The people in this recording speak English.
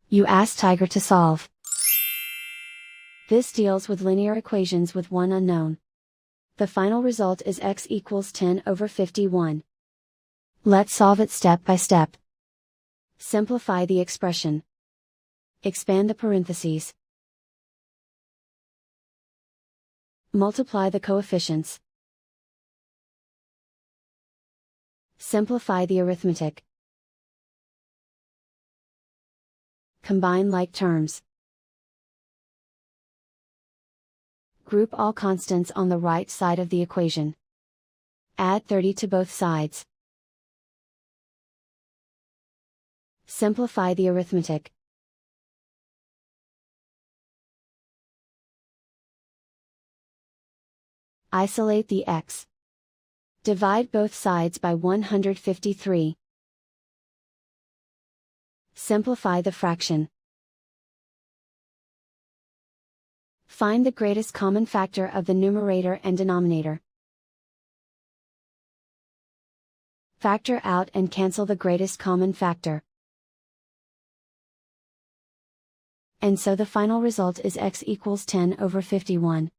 You ask Tiger to solve. This deals with linear equations with one unknown. The final result is x equals 10 over 51. Let's solve it step by step. Simplify the expression. Expand the parentheses. Multiply the coefficients. Simplify the arithmetic. Combine like terms. Group all constants on the right side of the equation. Add 30 to both sides. Simplify the arithmetic. Isolate the x. Divide both sides by 153. Simplify the fraction. Find the greatest common factor of the numerator and denominator. Factor out and cancel the greatest common factor. And so the final result is x equals 10 over 51.